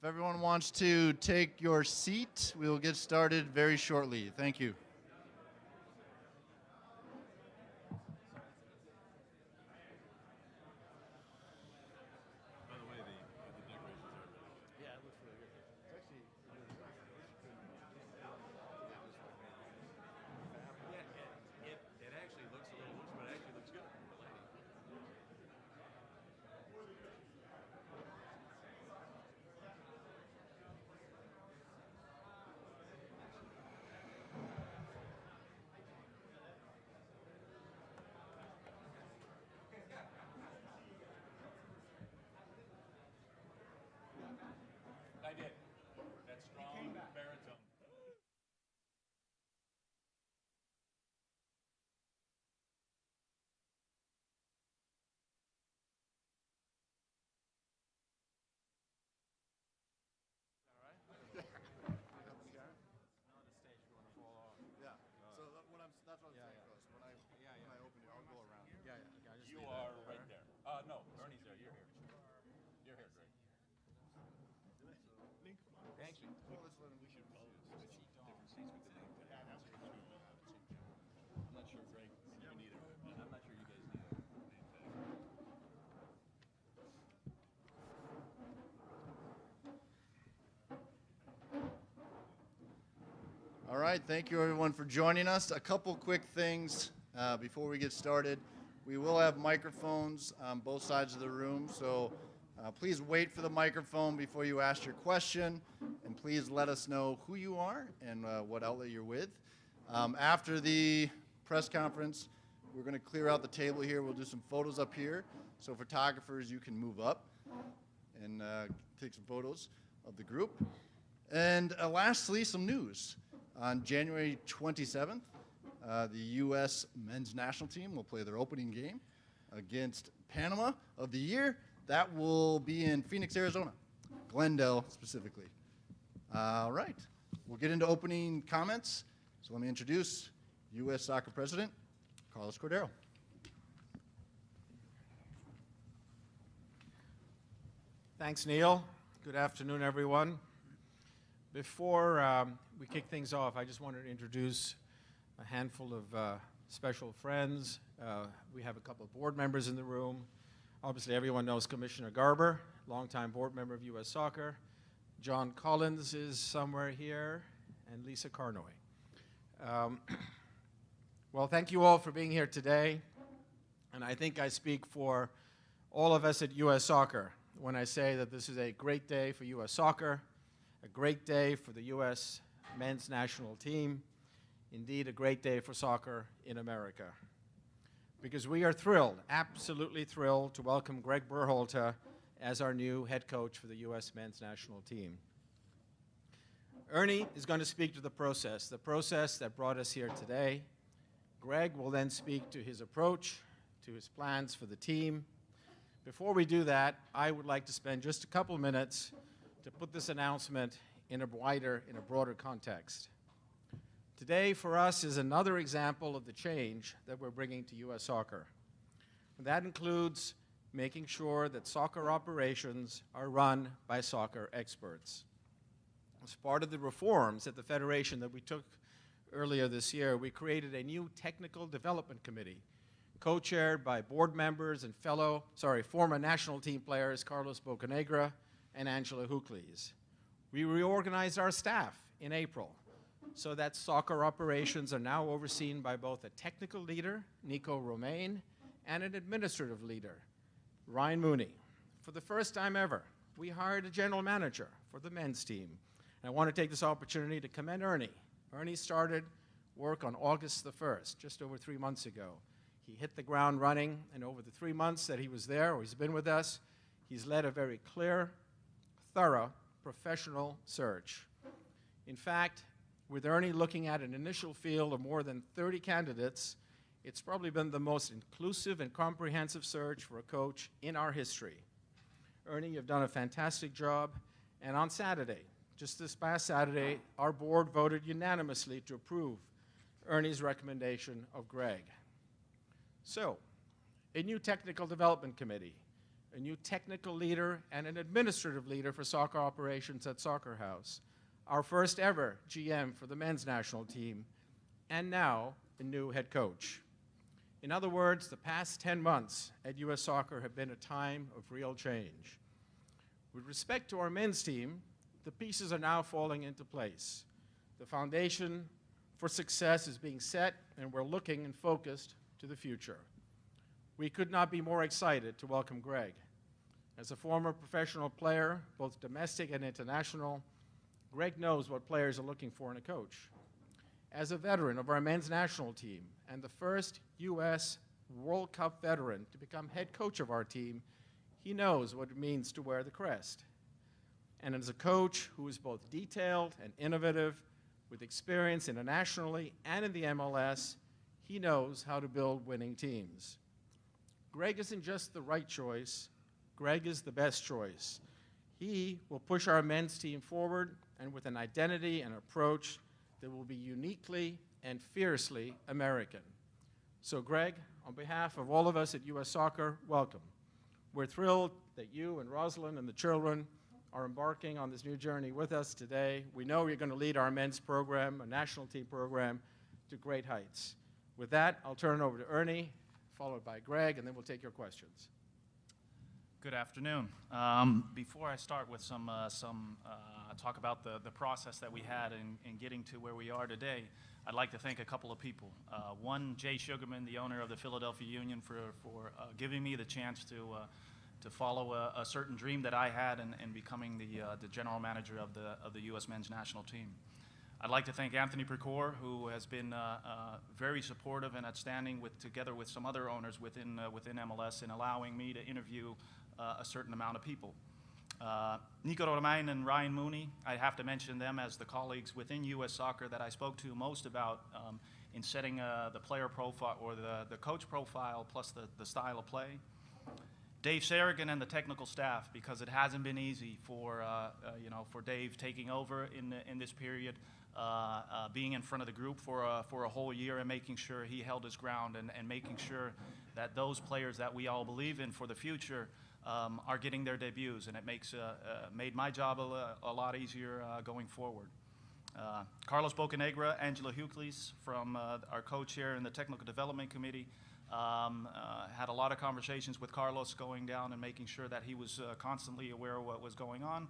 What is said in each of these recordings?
everyone wants to take your seat, we will get started very shortly. Thank you. By the way, the decorations are ready. Yeah, it looks really good. It's actually It actually looks a little loose, but it actually looks good. The lighting. I did. That strong baritone. that's what I'm saying, Chris. When I open it, I'll go around. You are right there. No, Ernie's there. You're here. You're here, Greg. Actually, we should probably switch different seats. We could link that. I'm not sure, Greg, you need it. And I'm not sure you guys need it. All right, thank you everyone for joining us. A couple quick things before we get started. We will have microphones on both sides of the room, so please wait for the microphone before you ask your question, and please let us know who you are and what outlet you're with. After the press conference, we're going to clear out the table here. We'll do some photos up here, so photographers, you can move up and take some photos of the group. And lastly, some news. On January 27th, the U.S. men's national team will play their opening game against Panama of the year. That will be in Phoenix, Arizona, Glendale specifically. All right, we'll get into opening comments. So let me introduce U.S. Soccer President, Carlos Cordero. Thanks, Neil. Good afternoon, everyone. Before we kick things off, I just wanted to introduce a handful of special friends. We have a couple of board members in the room. Obviously, everyone knows Commissioner Garber, longtime board member of U.S. Soccer. John Collins is somewhere here, and Lisa Carnoy. Well, thank you all for being here today. And I think I speak for all of us at U.S. Soccer when I say that this is a great day for U.S. Soccer, a great day for the U.S. men's national team, indeed a great day for soccer in America. Because we are thrilled, absolutely thrilled, to welcome Gregg Berhalter as our new head coach for the U.S. men's national team. Ernie is going to speak to the process that brought us here today. Gregg will then speak to his approach, to his plans for the team. Before we do that, I would like to spend just a couple minutes to put this announcement in a broader context. Today, for us, is another example of the change that we're bringing to U.S. Soccer. And that includes making sure that soccer operations are run by soccer experts. As part of the reforms at the Federation that we took earlier this year, we created a new technical development committee, co-chaired by board members and former national team players Carlos Bocanegra and Angela Hookleys. We reorganized our staff in April so that soccer operations are now overseen by both a technical leader, Nico Romain, and an administrative leader, Ryan Mooney. For the first time ever, we hired a general manager for the men's team. And I want to take this opportunity to commend Ernie. Ernie started work on August the 1st, just over 3 months ago. He hit the ground running, and over the 3 months that he was there, or he's been with us, he's led a very clear, thorough, professional search. In fact, with Ernie looking at an initial field of more than 30 candidates, it's probably been the most inclusive and comprehensive search for a coach in our history. Ernie, you've done a fantastic job, and on Saturday, just this past Saturday, our board voted unanimously to approve Ernie's recommendation of Gregg. So, a new technical development committee, a new technical leader, and an administrative leader for soccer operations at Soccer House, our first ever GM for the men's national team, and now a new head coach. In other words, the past 10 months at U.S. Soccer have been a time of real change. With respect to our men's team, the pieces are now falling into place. The foundation for success is being set, and we're looking and focused to the future. We could not be more excited to welcome Gregg. As a former professional player, both domestic and international, Gregg knows what players are looking for in a coach. As a veteran of our men's national team and the first U.S. World Cup veteran to become head coach of our team, he knows what it means to wear the crest. And as a coach who is both detailed and innovative, with experience internationally and in the MLS, he knows how to build winning teams. Gregg isn't just the right choice, Gregg is the best choice. He will push our men's team forward, and with an identity and approach that will be uniquely and fiercely American. So Gregg, on behalf of all of us at U.S. Soccer, welcome. We're thrilled that you and Rosalind and the children are embarking on this new journey with us today. We know you're going to lead our men's program, a national team program, to great heights. With that, I'll turn it over to Ernie, followed by Gregg, and then we'll take your questions. Good afternoon. Before I start with some talk about the process that we had in getting to where we are today, I'd like to thank a couple of people. One, Jay Sugarman, the owner of the Philadelphia Union, for giving me the chance to follow a certain dream that I had in becoming the general manager of the U.S. men's national team. I'd like to thank Anthony Precor, who has been very supportive and outstanding together with some other owners within MLS in allowing me to interview a certain amount of people. Nico Romain and Ryan Mooney, I have to mention them as the colleagues within U.S. Soccer that I spoke to most about in setting the player profile or the coach profile plus the style of play. Dave Sarrigan and the technical staff, because it hasn't been easy for Dave taking over in this period, being in front of the group for a whole year and making sure he held his ground and making sure that those players that we all believe in for the future are getting their debuts, and it made my job a lot easier going forward. Carlos Bocanegra, Angela Hucles from our co-chair in the Technical Development Committee, had a lot of conversations with Carlos going down and making sure that he was constantly aware of what was going on.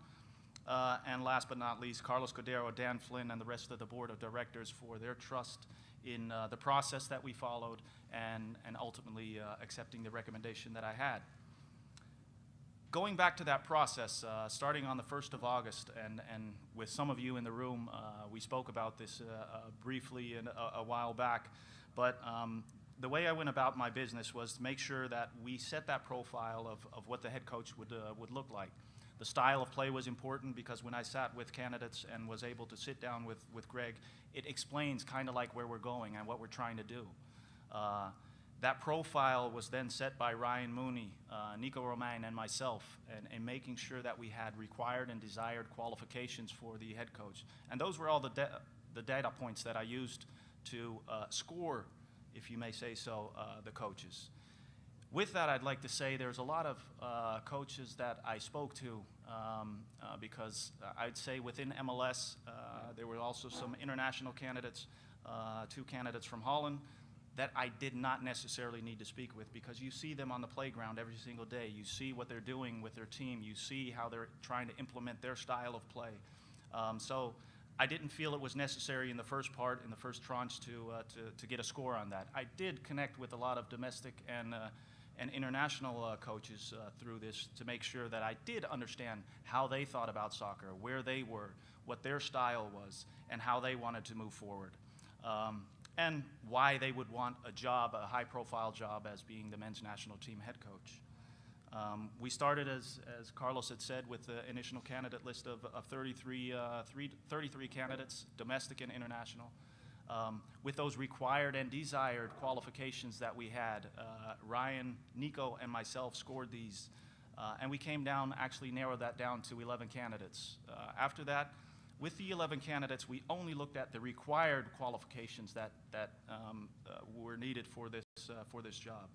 And last but not least, Carlos Cordero, Dan Flynn, and the rest of the board of directors for their trust in the process that we followed and ultimately accepting the recommendation that I had. Going back to that process, starting on the 1st of August, and with some of you in the room, we spoke about this briefly a while back, but the way I went about my business was to make sure that we set that profile of what the head coach would look like. The style of play was important because when I sat with candidates and was able to sit down with Gregg, it explains kind of like where we're going and what we're trying to do. That profile was then set by Ryan Mooney, Nico Romain, and myself, and making sure that we had required and desired qualifications for the head coach. And those were all the data points that I used to score, if you may say so, the coaches. With that, I'd like to say there's a lot of coaches that I spoke to because I'd say within MLS, there were also some international candidates, 2 candidates from Holland, that I did not necessarily need to speak with because you see them on the playground every single day. You see what they're doing with their team. You see how they're trying to implement their style of play. So I didn't feel it was necessary in the first part, in the first tranche, to get a score on that. I did connect with a lot of domestic and international coaches through this to make sure that I did understand how they thought about soccer, where they were, what their style was, and how they wanted to move forward. And why they would want a high-profile job as being the men's national team head coach. We started, as Carlos had said, with the initial candidate list of 33 candidates, domestic and international. With those required and desired qualifications that we had, Ryan, Nico, and myself scored these. And we narrowed that down to 11 candidates. After that, with the 11 candidates, we only looked at the required qualifications that were needed for this job.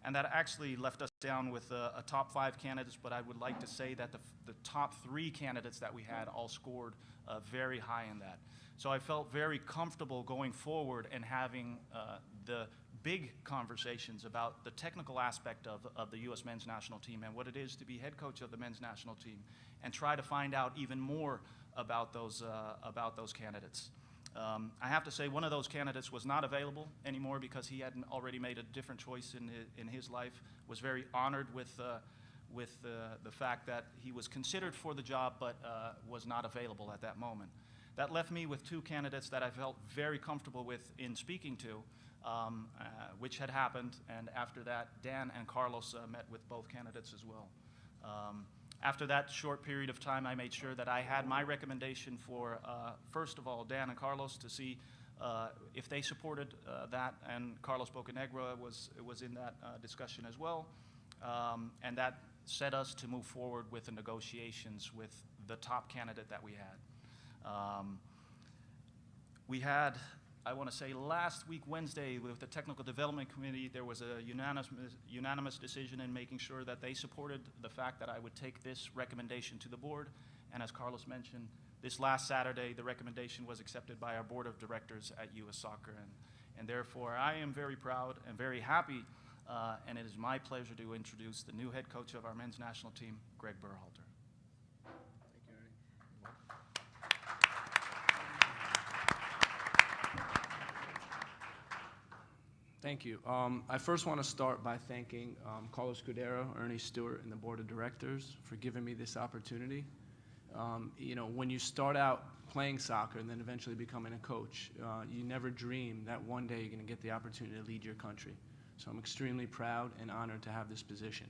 and that actually left us down with a top 5 candidates, but I would like to say that the top 3 candidates that we had all scored very high in that. So I felt very comfortable going forward and having the big conversations about the technical aspect of the U.S. men's national team and what it is to be head coach of the men's national team, and try to find out even more about those candidates. I have to say one of those candidates was not available anymore because he had already made a different choice in his life. Was very honored with the fact that he was considered for the job but was not available at that moment. That left me with 2 candidates that I felt very comfortable with in speaking to, which had happened, and after that, Dan and Carlos met with both candidates as well. After that short period of time, I made sure that I had my recommendation for, first of all, Dan and Carlos to see if they supported that, and Carlos Bocanegra was in that discussion as well, and that set us to move forward with the negotiations with the top candidate that we had. We had, I want to say last week, Wednesday, with the Technical Development Committee, there was a unanimous decision in making sure that they supported the fact that I would take this recommendation to the board. And as Carlos mentioned, this last Saturday, the recommendation was accepted by our board of directors at U.S. Soccer. And therefore, I am very proud and very happy, and it is my pleasure to introduce the new head coach of our men's national team, Gregg Berhalter. Thank you. I first want to start by thanking Carlos Cudero, Ernie Stewart, and the board of directors for giving me this opportunity. You know, when you start out playing soccer and then eventually becoming a coach, you never dream that one day you're going to get the opportunity to lead your country. So I'm extremely proud and honored to have this position.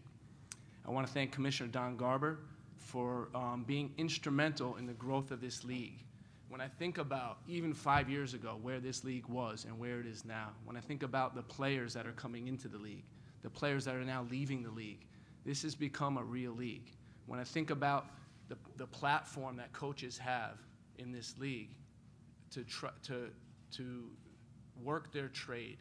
I want to thank Commissioner Don Garber for being instrumental in the growth of this league. When I think about even 5 years ago where this league was and where it is now, when I think about the players that are coming into the league, the players that are now leaving the league, this has become a real league. When I think about the platform that coaches have in this league to work their trade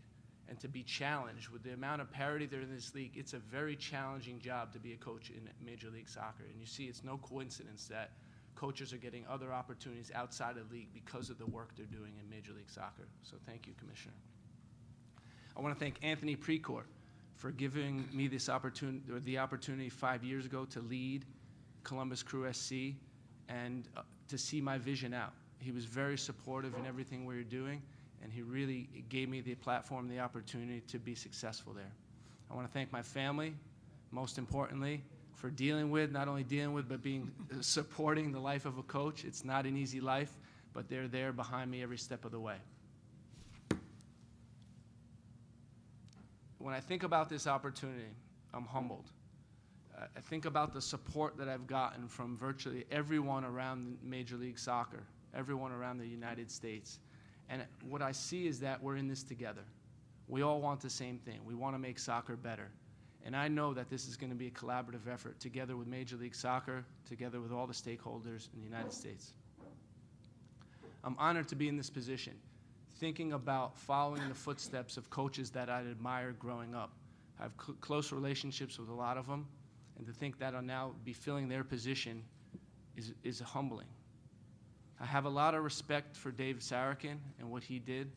and to be challenged with the amount of parity there in this league, it's a very challenging job to be a coach in Major League Soccer. And you see, it's no coincidence that coaches are getting other opportunities outside of the league because of the work they're doing in Major League Soccer. So thank you, Commissioner. I want to thank Anthony Precourt for giving me this opportunity, or the opportunity 5 years ago to lead Columbus Crew SC and to see my vision out. He was very supportive in everything we were doing, and he really gave me the platform, the opportunity to be successful there. I want to thank my family, most importantly, for not only dealing with, but supporting the life of a coach. It's not an easy life, but they're there behind me every step of the way. When I think about this opportunity, I'm humbled. I think about the support that I've gotten from virtually everyone around Major League Soccer, everyone around the United States. And what I see is that we're in this together. We all want the same thing. We want to make soccer better. And I know that this is going to be a collaborative effort together with Major League Soccer, together with all the stakeholders in the United States. I'm honored to be in this position, thinking about following the footsteps of coaches that I admired growing up. I have close relationships with a lot of them, and to think that I'll now be filling their position is humbling. I have a lot of respect for Dave Sarakin and what he did,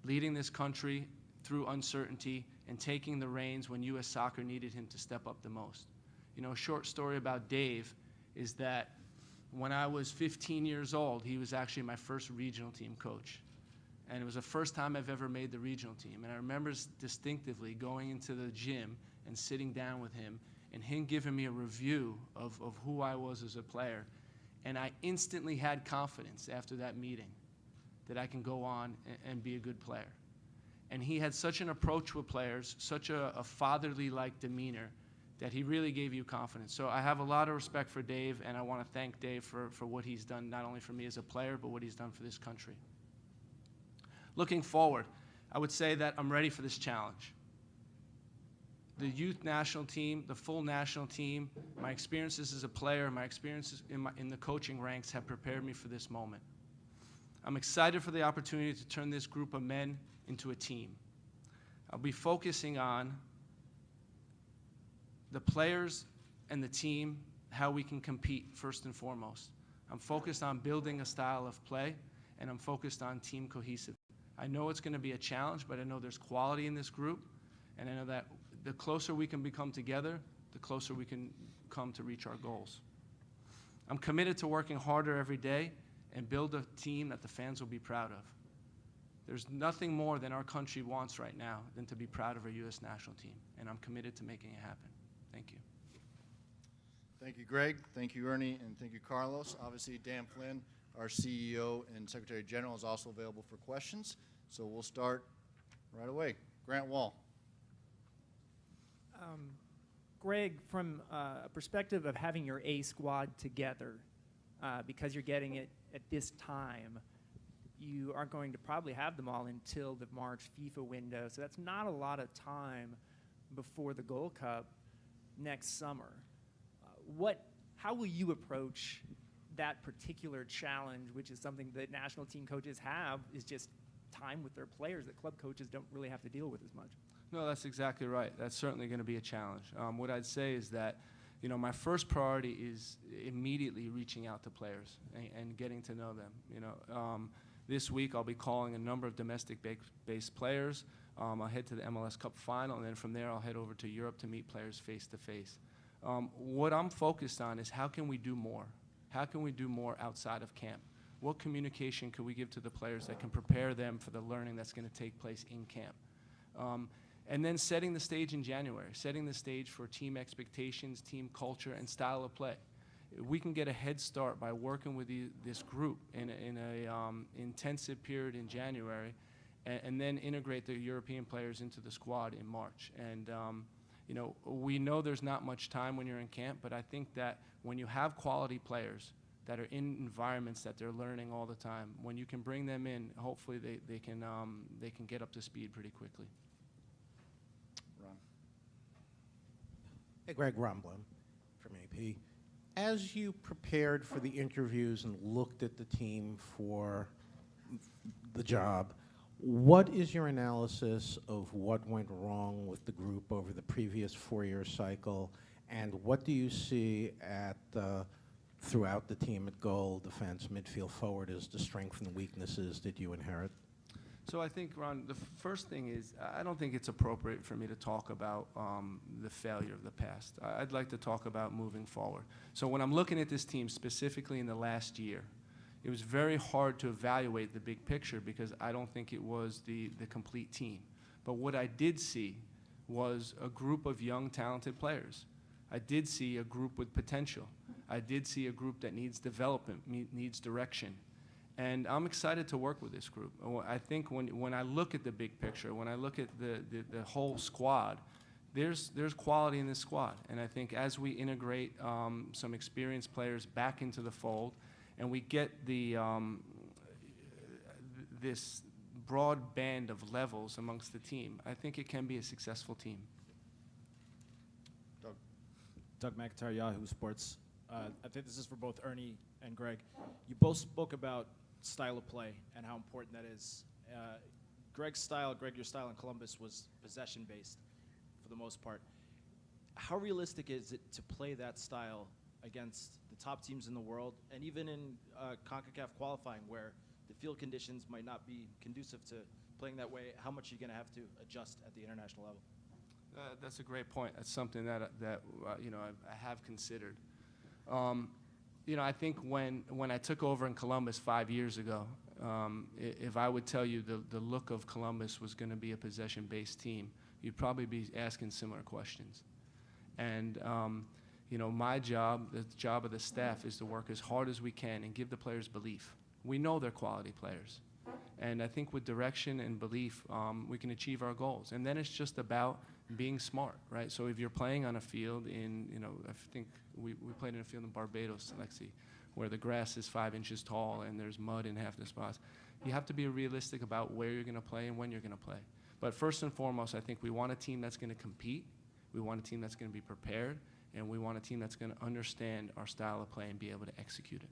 leading this country through uncertainty and taking the reins when U.S. Soccer needed him to step up the most. You know, a short story about Dave is that when I was 15 years old, he was actually my first regional team coach. And it was the first time I've ever made the regional team. And I remember distinctively going into the gym and sitting down with him and him giving me a review of who I was as a player. And I instantly had confidence after that meeting that I can go on and be a good player. And he had such an approach with players, such a fatherly-like demeanor, that he really gave you confidence. So I have a lot of respect for Dave, and I want to thank Dave for what he's done, not only for me as a player, but what he's done for this country. Looking forward, I would say that I'm ready for this challenge. The youth national team, the full national team, my experiences as a player, my experiences in the coaching ranks have prepared me for this moment. I'm excited for the opportunity to turn this group of men into a team. I'll be focusing on the players and the team, how we can compete first and foremost. I'm focused on building a style of play, and I'm focused on team cohesive. I know it's going to be a challenge, but I know there's quality in this group, and I know that the closer we can become together, the closer we can come to reach our goals. I'm committed to working harder every day and build a team that the fans will be proud of. There's nothing more than our country wants right now than to be proud of our U.S. national team, and I'm committed to making it happen. Thank you. Thank you, Greg. Thank you, Ernie, and thank you, Carlos. Obviously, Dan Flynn, our CEO and Secretary General, is also available for questions. So we'll start right away. Grant Wall. Greg, from a perspective of having your A squad together, because you're getting it at this time, you aren't going to probably have them all until the March FIFA window. So that's not a lot of time before the Gold Cup next summer. How will you approach that particular challenge, which is something that national team coaches have, is just time with their players that club coaches don't really have to deal with as much? No, that's exactly right. That's certainly going to be a challenge. What I'd say is that, my first priority is immediately reaching out to players and getting to know them. This week I'll be calling a number of domestic-based players. I'll head to the MLS Cup final, and then from there I'll head over to Europe to meet players face-to-face. What I'm focused on is how can we do more? How can we do more outside of camp? What communication can we give to the players that can prepare them for the learning that's going to take place in camp? And then setting the stage in January, setting the stage for team expectations, team culture, and style of play. We can get a head start by working with this group in a intensive period in January, and then integrate the European players into the squad in March. And we know there's not much time when you're in camp, but I think that when you have quality players that are in environments that they're learning all the time, when you can bring them in, hopefully they can get up to speed pretty quickly. Ron. Hey, Greg, Ron Blum from AP. As you prepared for the interviews and looked at the team for the job, what is your analysis of what went wrong with the group over the previous 4-year cycle, and what do you see throughout the team at goal, defense, midfield, forward as the strengths and weaknesses that you inherit? So I think, Ron, the first thing is I don't think it's appropriate for me to talk about the failure of the past. I'd like to talk about moving forward. So when I'm looking at this team specifically in the last year, it was very hard to evaluate the big picture because I don't think it was the complete team. But what I did see was a group of young, talented players. I did see a group with potential. I did see a group that needs development, needs direction. And I'm excited to work with this group. I think when I look at the big picture, when I look at the whole squad, there's quality in this squad. And I think as we integrate some experienced players back into the fold, and we get this broad band of levels amongst the team, I think it can be a successful team. Doug McIntyre, Yahoo Sports. I think this is for both Ernie and Greg. You both spoke about style of play and how important that is. Greg, your style in Columbus was possession-based for the most part. How realistic is it to play that style against the top teams in the world, and even in CONCACAF qualifying where the field conditions might not be conducive to playing that way? How much are you going to have to adjust at the international level? That's a great point. That's something that I have considered. I think when I took over in Columbus 5 years ago, if I would tell you the look of Columbus was going to be a possession-based team, you'd probably be asking similar questions. And my job, the job of the staff, is to work as hard as we can and give the players belief. We know they're quality players. And I think with direction and belief, we can achieve our goals. And then it's just about being smart, right? So if you're playing on a field I think we played in a field in Barbados, Lexi, where the grass is 5 inches tall and there's mud in half the spots. You have to be realistic about where you're going to play and when you're going to play. But first and foremost, I think we want a team that's going to compete. We want a team that's going to be prepared. And we want a team that's going to understand our style of play and be able to execute it.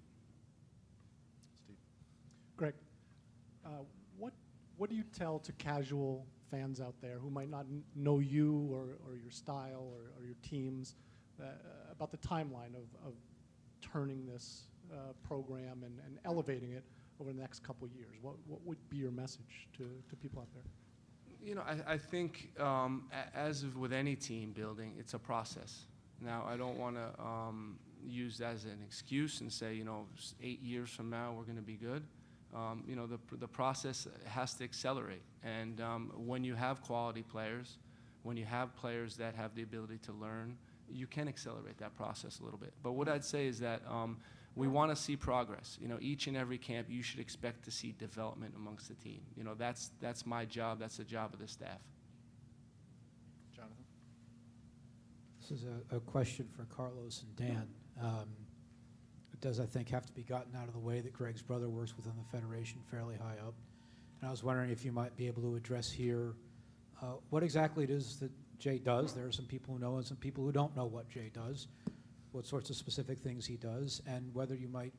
Greg, what do you tell to casual fans out there who might not know you or your style or your teams about the timeline of turning this program and elevating it over the next couple years? What would be your message to people out there? You know, I think as with any team building, it's a process. Now, I don't want to use that as an excuse and say, 8 years from now we're going to be good. The process has to accelerate. And when you have quality players, when you have players that have the ability to learn, you can accelerate that process a little bit. But what I'd say is that we want to see progress. Each and every camp, you should expect to see development amongst the team. That's my job. That's the job of the staff. Jonathan? This is a question for Carlos and Dan. It does, I think, have to be gotten out of the way that Gregg's brother works within the Federation fairly high up. And I was wondering if you might be able to address here what exactly it is that Jay does. There are some people who know and some people who don't know what Jay does, what sorts of specific things he does, and whether you might,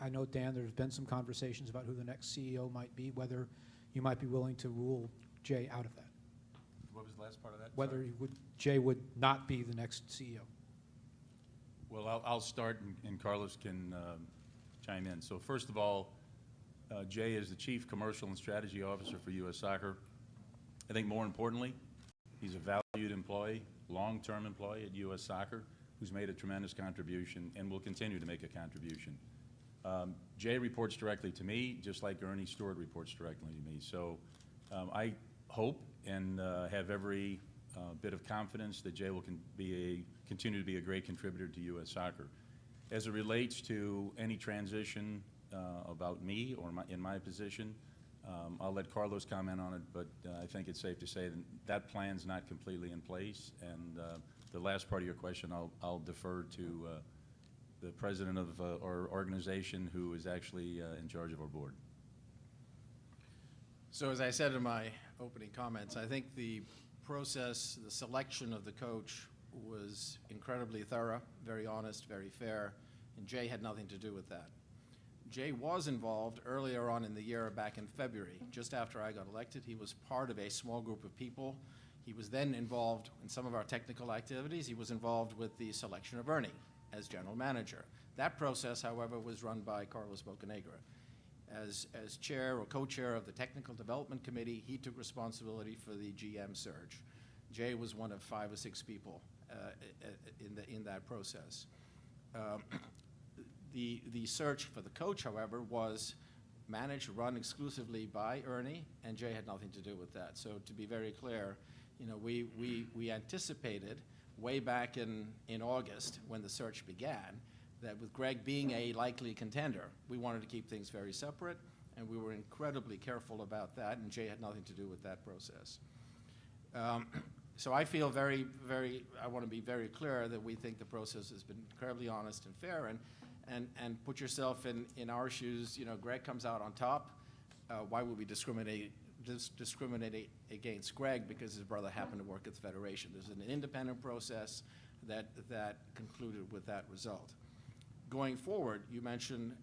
I know, Dan, there's been some conversations about who the next CEO might be, whether you might be willing to rule Jay out of that. What was the last part of that? Whether Jay would not be the next CEO. Well, I'll start, and Carlos can chime in. So first of all, Jay is the Chief Commercial and Strategy Officer for U.S. Soccer. I think more importantly, he's a valued employee, long-term employee at U.S. Soccer, who's made a tremendous contribution and will continue to make a contribution. Jay reports directly to me, just like Ernie Stewart reports directly to me. So I hope and have every bit of confidence that Jay will continue to be a great contributor to U.S. Soccer. As it relates to any transition about me or in my position, I'll let Carlos comment on it, but I think it's safe to say that plan's not completely in place. And the last part of your question, I'll defer to the president of our organization, who is actually in charge of our board. So as I said in my opening comments, I think the process, the selection of the coach was incredibly thorough, very honest, very fair, and Jay had nothing to do with that. Jay was involved earlier on in the year, back in February, just after I got elected. He was part of a small group of people. He was then involved in some of our technical activities. He was involved with the selection of Ernie as general manager. That process, however, was run by Carlos Bocanegra. As chair or co-chair of the Technical Development Committee, he took responsibility for the GM search. Jay was one of 5 or 6 people in that process. The search for the coach, however, was managed, run exclusively by Ernie, and Jay had nothing to do with that. So to be very clear, we anticipated way back in August, when the search began, that with Gregg being a likely contender, we wanted to keep things very separate, and we were incredibly careful about that, and Jay had nothing to do with that process. So I feel I want to be very clear that we think the process has been incredibly honest and fair, and put yourself in our shoes. Gregg comes out on top. Why would we discriminate against Gregg because his brother happened to work at the Federation? There's an independent process that concluded with that result. Going forward, you mentioned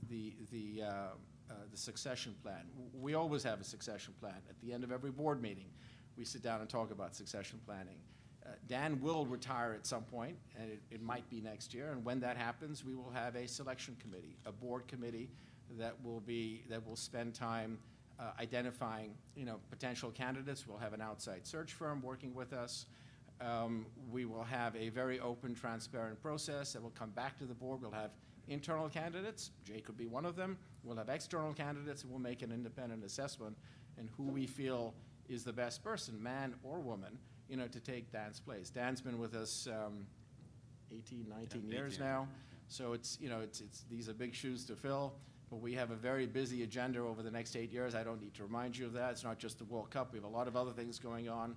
the succession plan. We always have a succession plan. At the end of every board meeting, we sit down and talk about succession planning. Dan will retire at some point, and it might be next year. And when that happens, we will have a selection committee, a board committee that will spend time identifying potential candidates. We'll have an outside search firm working with us. We will have a very open, transparent process that will come back to the board. We'll have internal candidates. Jay could be one of them. We'll have external candidates, and we'll make an independent assessment in who we feel is the best person, man or woman, to take Dan's place. Dan's been with us 18, 19 years now. So these are big shoes to fill. But we have a very busy agenda over the next 8 years. I don't need to remind you of that. It's not just the World Cup. We have a lot of other things going on.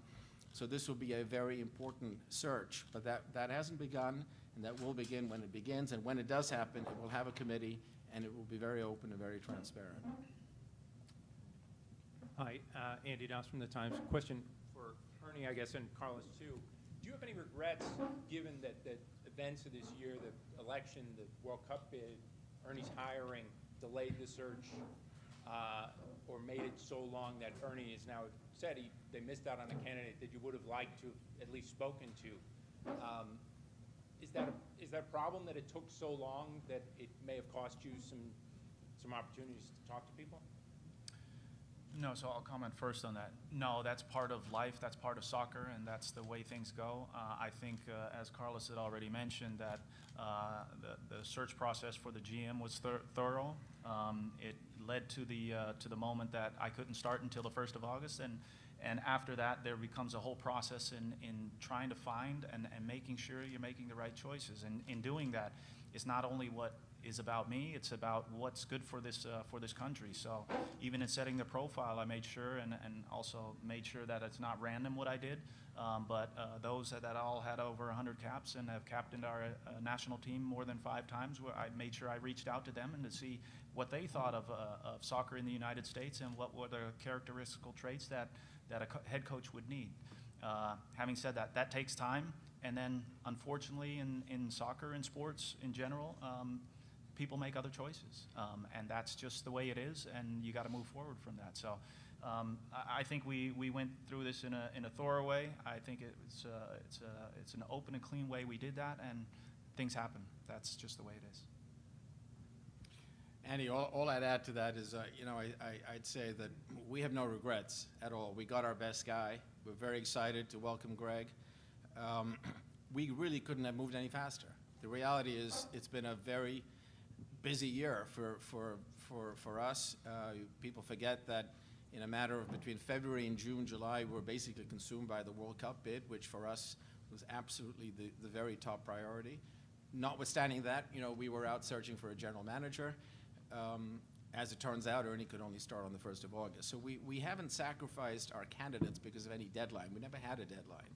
So this will be a very important search. But that hasn't begun, and that will begin when it begins. And when it does happen, it will have a committee, and it will be very open and very transparent. Hi, Andy Doss from the Times. Question for Ernie, I guess, and Carlos too. Do you have any regrets, given that events of this year, the election, the World Cup bid, Ernie's hiring, delayed the search? or made it so long that Ernie has now said they missed out on a candidate that you would have liked to have at least spoken to. Is that a problem that it took so long that it may have cost you some opportunities to talk to people? No, so I'll comment first on that. No, that's part of life, that's part of soccer, and that's the way things go. I think, as Carlos had already mentioned, that the search process for the GM was thorough. It led to the moment that I couldn't start until the 1st of August, and after that, there becomes a whole process in trying to find and making sure you're making the right choices. And in doing that, it's not only what is about me, it's about what's good for this country. So even in setting the profile, I made sure and also made sure that it's not random what I did, but those that all had over 100 caps and have captained our national team more than 5 times, where I made sure I reached out to them and to see what they thought of soccer in the United States and what were the characteristical traits that a head coach would need. Having said that, that takes time, and then unfortunately in soccer and sports in general, people make other choices, and that's just the way it is, and you got to move forward from that. So I think we went through this in a thorough way. I think it's an open and clean way we did that, and things happen. That's just the way it is. Andy, all I'd add to that is, I'd say that we have no regrets at all. We got our best guy. We're very excited to welcome Gregg. We really couldn't have moved any faster. The reality is it's been a very busy year for us. People forget that in a matter of between February and June, July, we're basically consumed by the World Cup bid, which for us was absolutely the very top priority. Notwithstanding that, we were out searching for a general manager. As it turns out, Ernie could only start on the 1st of August. So we haven't sacrificed our candidates because of any deadline. We never had a deadline.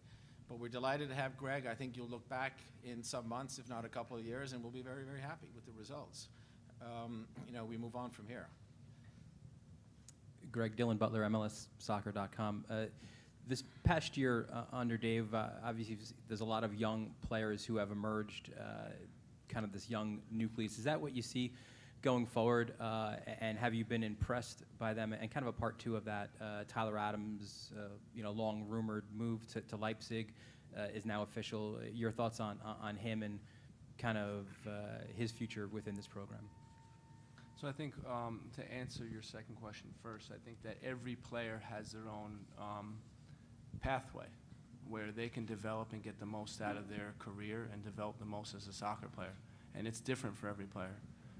But we're delighted to have Gregg. I think you'll look back in some months, if not a couple of years, and we'll be very, very happy with the results. We move on from here. Gregg, Dylan Butler, MLSsoccer.com. This past year under Dave, obviously there's a lot of young players who have emerged, kind of this young nucleus. Is that what you see going forward, and have you been impressed by them? And kind of a part 2 of that, Tyler Adams, long rumored move to Leipzig is now official. Your thoughts on him and kind of his future within this program? So I think to answer your second question first, I think that every player has their own pathway where they can develop and get the most out of their career and develop the most as a soccer player. And it's different for every player.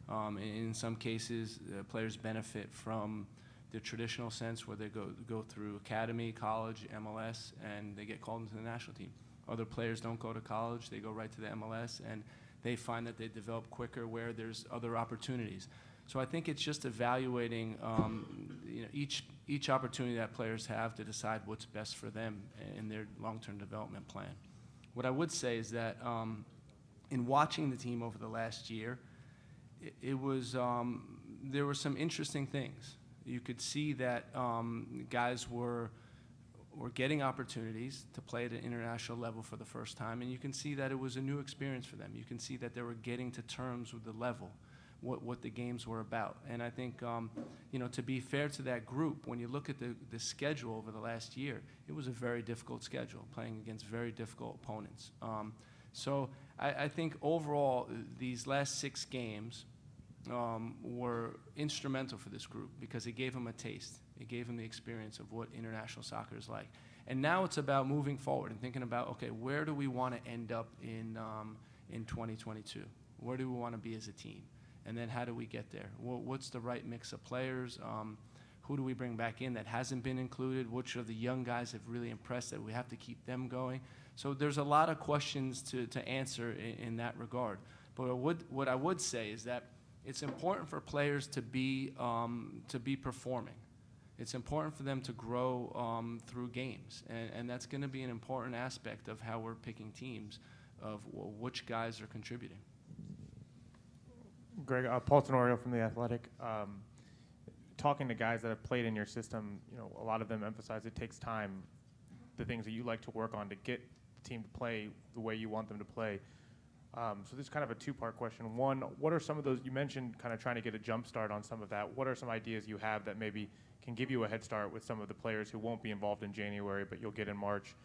In some cases, players benefit from the traditional sense where they go through academy, college, MLS, and they get called into the national team. Other players don't go to college, they go right to the MLS, and they find that they develop quicker where there's other opportunities. So I think it's just evaluating each opportunity that players have to decide what's best for them in their long-term development plan. What I would say is that in watching the team over the last year, there were some interesting things. You could see that guys were getting opportunities to play at an international level for the first time, and you can see that it was a new experience for them. You can see that they were getting to terms with the level, what the games were about. And I think, to be fair to that group, when you look at the schedule over the last year, it was a very difficult schedule, playing against very difficult opponents. So I think overall, these last 6 games were instrumental for this group because it gave them a taste. It gave them the experience of what international soccer is like. And now it's about moving forward and thinking about, okay, where do we want to end up in 2022? Where do we want to be as a team? And then how do we get there? What's the right mix of players? Who do we bring back in that hasn't been included? Which of the young guys have really impressed that we have to keep them going? So there's a lot of questions to answer in that regard. But what I would say is that it's important for players to be performing. It's important for them to grow through games, and that's going to be an important aspect of how we're picking teams, of which guys are contributing. Gregg, Paul Tenorio from The Athletic. Talking to guys that have played in your system, a lot of them emphasize it takes time, the things that you like to work on to get the team to play the way you want them to play. So this is kind of a 2-part question. One, what are some of those, you mentioned kind of trying to get a jump start on some of that. What are some ideas you have that maybe can give you a head start with some of the players who won't be involved in January, but you'll get in March?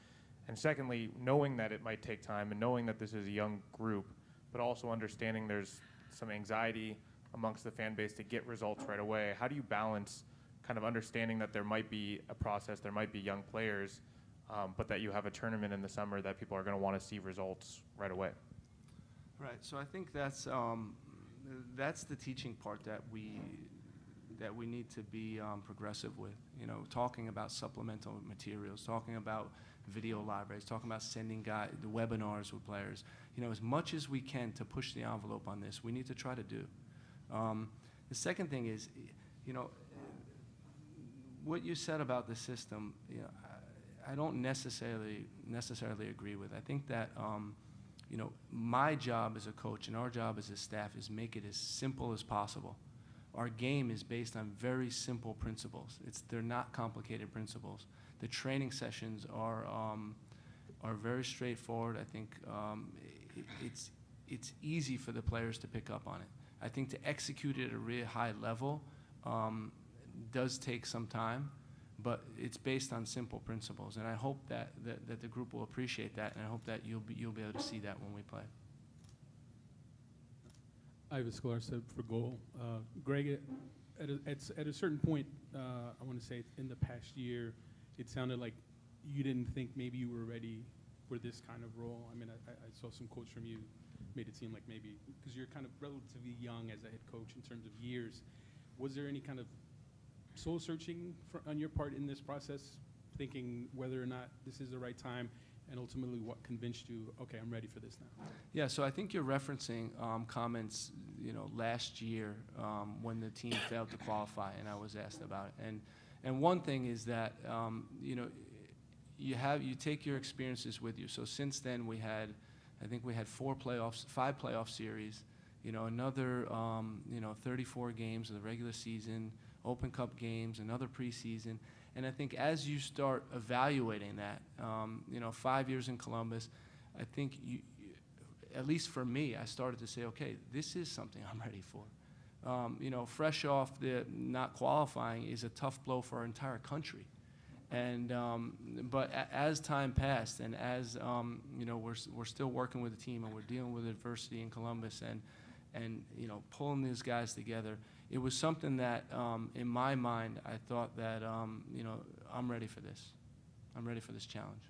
And secondly, knowing that it might take time and knowing that this is a young group, but also understanding there's some anxiety amongst the fan base to get results right away, how do you balance kind of understanding that there might be a process, there might be young players, but that you have a tournament in the summer that people are going to want to see results right away? Right. So I think that's the teaching part that we need to be progressive with. You know, talking about supplemental materials, talking about video libraries, talking about sending the webinars with players. You know, as much as we can to push the envelope on this, we need to try to do. The second thing is, you know, what you said about the system, you know, I don't necessarily agree with. I think that, you know, my job as a coach and our job as a staff is make it as simple as possible. Our game is based on very simple principles. They're not complicated principles. The training sessions are very straightforward. I think it's easy for the players to pick up on it. I think to execute it at a really high level does take some time, but it's based on simple principles. And I hope that the group will appreciate that, and I hope that you'll be able to see that when we play. Ivan Sklarstad for goal. Greg, at a certain point, I want to say in the past year, it sounded like you didn't think maybe you were ready for this kind of role. I mean, I saw some quotes from you, made it seem like maybe, because you're kind of relatively young as a head coach in terms of years. Was there any kind of soul searching on your part in this process, thinking whether or not this is the right time, and ultimately what convinced you, okay, I'm ready for this now? Yeah, so I think you're referencing comments, you know, last year when the team failed to qualify, and I was asked about it. And one thing is that, you know, you take your experiences with you. So since then I think we had 5 playoff series, you know, another, you know, 34 games of the regular season, Open Cup games, another preseason. And I think as you start evaluating that, you know, 5 years in Columbus, I think at least for me, I started to say, okay, this is something I'm ready for. You know, fresh off the not qualifying is a tough blow for our entire country. And but as time passed, and as you know, we're still working with the team, and we're dealing with adversity in Columbus, and you know, pulling these guys together, it was something that in my mind I thought that you know, I'm ready for this. I'm ready for this challenge.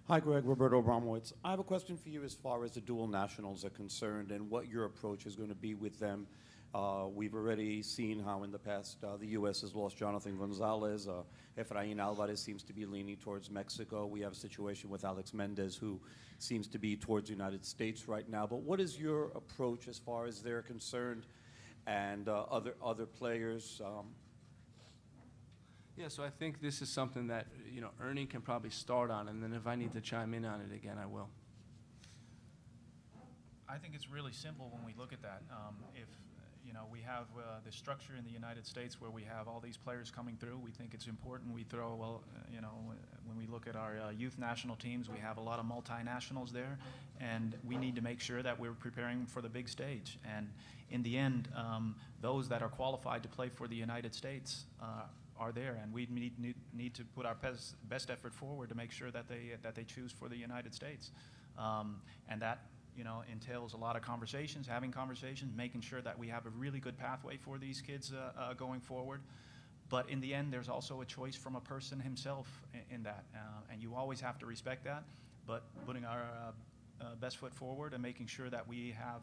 Hi, Greg. Roberto Abramowitz. I have a question for you as far as the dual nationals are concerned and what your approach is going to be with them. We've already seen how in the past the U.S. has lost Jonathan Gonzalez. Efrain Alvarez seems to be leaning towards Mexico. We have a situation with Alex Mendez, who seems to be towards the United States right now. But what is your approach as far as they're concerned, and other players? Yeah, so I think this is something that, you know, Ernie can probably start on, and then if I need to chime in on it again, I will. I think it's really simple when we look at that. If you know, we have the structure in the United States where we have all these players coming through, we think it's important we throw, well, you know, when we look at our youth national teams, we have a lot of multinationals there, and we need to make sure that we're preparing for the big stage. And in the end, those that are qualified to play for the United States are there, and we need to put our best effort forward to make sure that they choose for the United States, and that, you know, entails a lot of conversations, having conversations, making sure that we have a really good pathway for these kids going forward. But in the end, there's also a choice from a person himself in that, and you always have to respect that. But putting our best foot forward and making sure that we have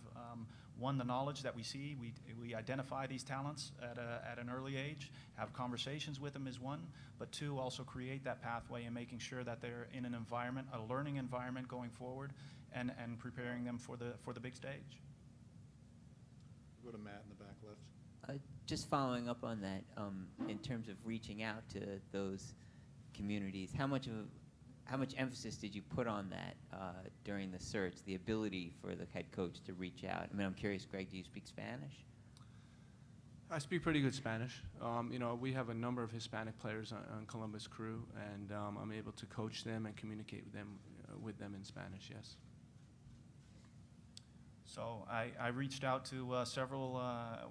one, the knowledge that we see, we identify these talents at an early age, have conversations with them is one, but two, also create that pathway and making sure that they're in an environment, a learning environment going forward, and preparing them for the big stage. Go to Matt in the back left. Just following up on that, in terms of reaching out to those communities, how much emphasis did you put on that during the search, the ability for the head coach to reach out? I mean, I'm curious, Greg, do you speak Spanish? I speak pretty good Spanish. You know, we have a number of Hispanic players on Columbus Crew, and I'm able to coach them and communicate with them in Spanish, yes. So I reached out to several,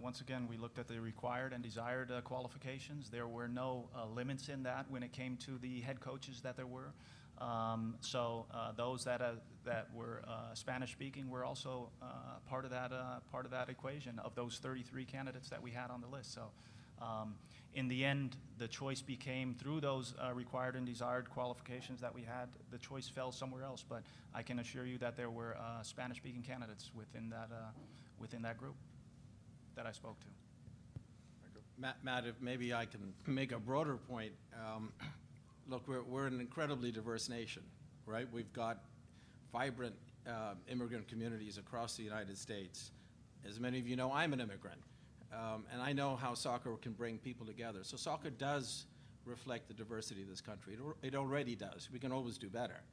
once again, we looked at the required and desired qualifications. There were no limits in that when it came to the head coaches that there were. So those that were Spanish speaking were also part of that equation of those 33 candidates that we had on the list. So in the end, the choice became through those required and desired qualifications that we had. The choice fell somewhere else, but I can assure you that there were Spanish speaking candidates within that group that I spoke to. Matt, if maybe I can make a broader point. Look, we're an incredibly diverse nation, right? We've got vibrant immigrant communities across the United States. As many of you know, I'm an immigrant, and I know how soccer can bring people together. So soccer does reflect the diversity of this country. It already does. We can always do better.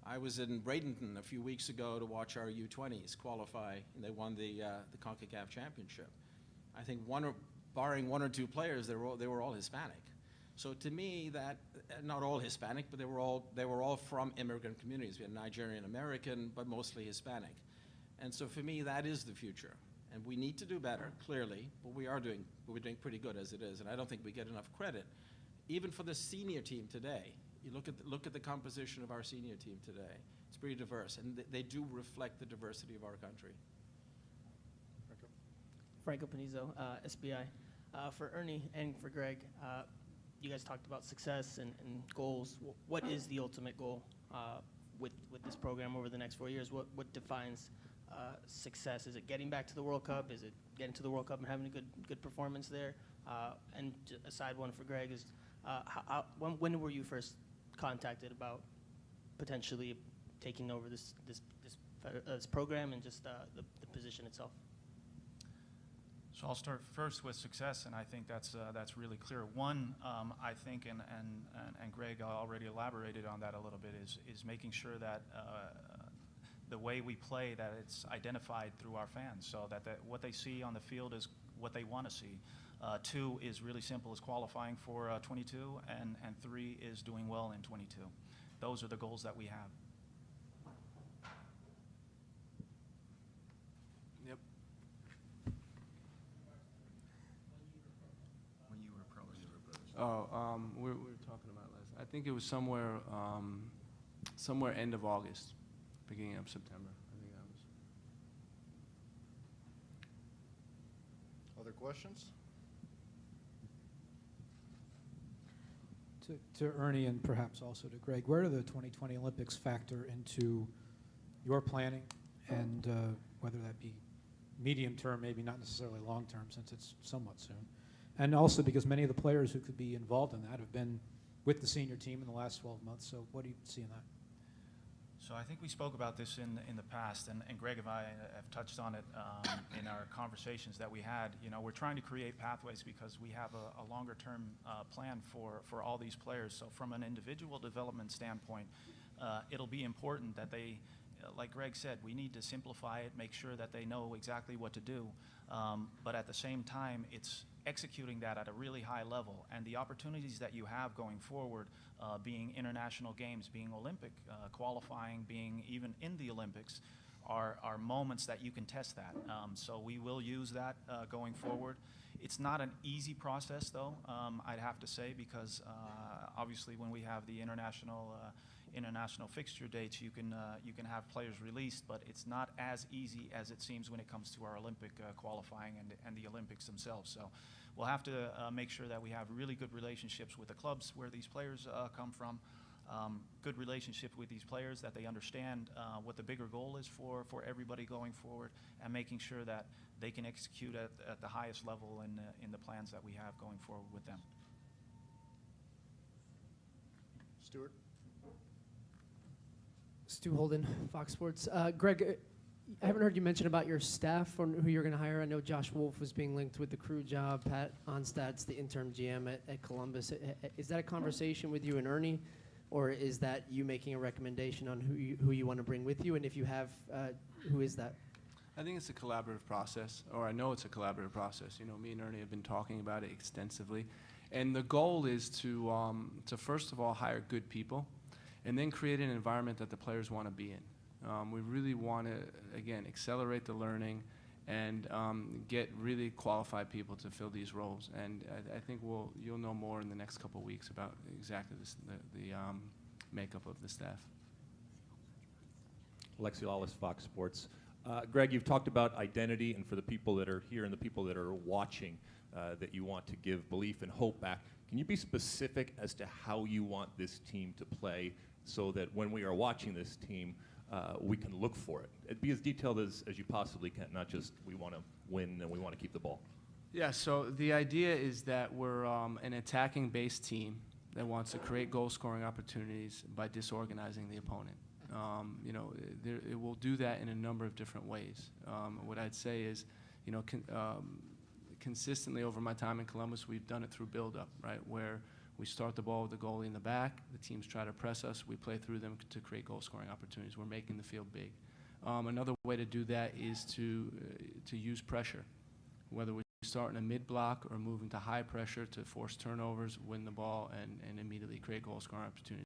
I was in Bradenton a few weeks ago to watch our U20s qualify, and they won the CONCACAF championship. I think barring one or two players, they were all Hispanic. So to me, that not all Hispanic, but they were all from immigrant communities. We had Nigerian American, but mostly Hispanic. And so for me, that is the future. And we need to do better, clearly, but we're doing pretty good as it is. And I don't think we get enough credit, even for the senior team today. You look at the composition of our senior team today. It's pretty diverse, and they do reflect the diversity of our country. Franco Panizo, SBI. For Ernie and for Gregg, you guys talked about success and goals. What is the ultimate goal with this program over the next 4 years? What defines success? Is it getting back to the World Cup? Is it getting to the World Cup and having a good performance there? And a side one for Gregg is, when were you first contacted about potentially taking over this program and just the position itself? So I'll start first with success, and I think that's really clear. One, I think, and Gregg already elaborated on that a little bit, is making sure that the way we play, that it's identified through our fans, so that what they see on the field is what they want to see. Two is really simple, is qualifying for 22, and three is doing well in 22. Those are the goals that we have. Yep. When you were approached. We were talking about last. I think it was somewhere end of August, beginning of September. I think that was. Other questions? To Ernie and perhaps also to Gregg, where do the 2020 Olympics factor into your planning, and whether that be medium term, maybe not necessarily long term, since it's somewhat soon? And also because many of the players who could be involved in that have been with the senior team in the last 12 months. So what do you see in that? So I think we spoke about this in the past, and Gregg and I have touched on it in our conversations that we had. You know, we're trying to create pathways because we have a longer-term plan for all these players. So from an individual development standpoint, it'll be important that they, like Gregg said, we need to simplify it, make sure that they know exactly what to do. But at the same time, it's executing that at a really high level, and the opportunities that you have going forward, being international games, being Olympic qualifying, being even in the Olympics, are moments that you can test that. So we will use that going forward. It's not an easy process, though, I'd have to say, because obviously when we have the international fixture dates, you can have players released, but it's not as easy as it seems when it comes to our Olympic qualifying and the Olympics themselves. So we'll have to make sure that we have really good relationships with the clubs where these players come from, good relationship with these players, that they understand what the bigger goal is for everybody going forward, and making sure that they can execute at the highest level in the plans that we have going forward with them. Stuart? Stu Holden, Fox Sports. Gregg, I haven't heard you mention about your staff or who you're going to hire. I know Josh Wolf was being linked with the crew job. Pat Onstad's the interim GM at Columbus. Is that a conversation with you and Ernie, or is that you making a recommendation on who you want to bring with you? And if you have, who is that? I think it's a collaborative process, or I know it's a collaborative process. You know, me and Ernie have been talking about it extensively. And the goal is to first of all hire good people, and then create an environment that the players want to be in. We really want to, again, accelerate the learning and get really qualified people to fill these roles. And I think you'll know more in the next couple of weeks about exactly the makeup of the staff. Alexi Lawless, Fox Sports. Gregg, you've talked about identity, and for the people that are here and the people that are watching, that you want to give belief and hope back. Can you be specific as to how you want this team to play so that when we are watching this team, we can look for it? Be as detailed as you possibly can, not just we want to win and we want to keep the ball. Yeah, so the idea is that we're an attacking-based team that wants to create goal-scoring opportunities by disorganizing the opponent. It will do that in a number of different ways. What I'd say is, consistently over my time in Columbus, we've done it through build-up, right, where we start the ball with the goalie in the back, the teams try to press us, we play through them to create goal-scoring opportunities. We're making the field big. Another way to do that is to use pressure, whether we start in a mid-block or moving to high pressure to force turnovers, win the ball, and immediately create goal-scoring opportunities.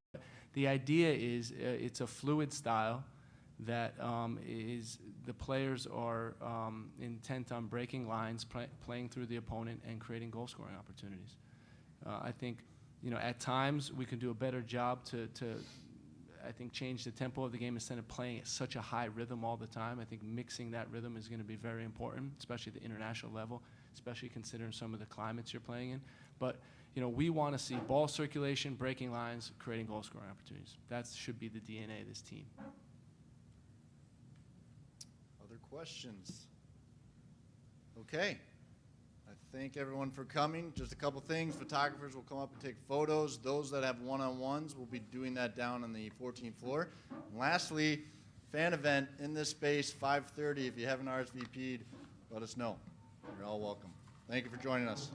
The idea is it's a fluid style that is the players are intent on breaking lines, playing through the opponent, and creating goal-scoring opportunities. I think, at times we can do a better job to I think, change the tempo of the game instead of playing at such a high rhythm all the time. I think mixing that rhythm is going to be very important, especially at the international level, especially considering some of the climates you're playing in. But, we want to see ball circulation, breaking lines, creating goal-scoring opportunities. That should be the DNA of this team. Other questions? Okay. I thank everyone for coming. Just a couple things. Photographers will come up and take photos. Those that have one-on-ones will be doing that down on the 14th floor. And lastly, fan event in this space, 5:30. If you haven't RSVP'd, let us know. You're all welcome. Thank you for joining us.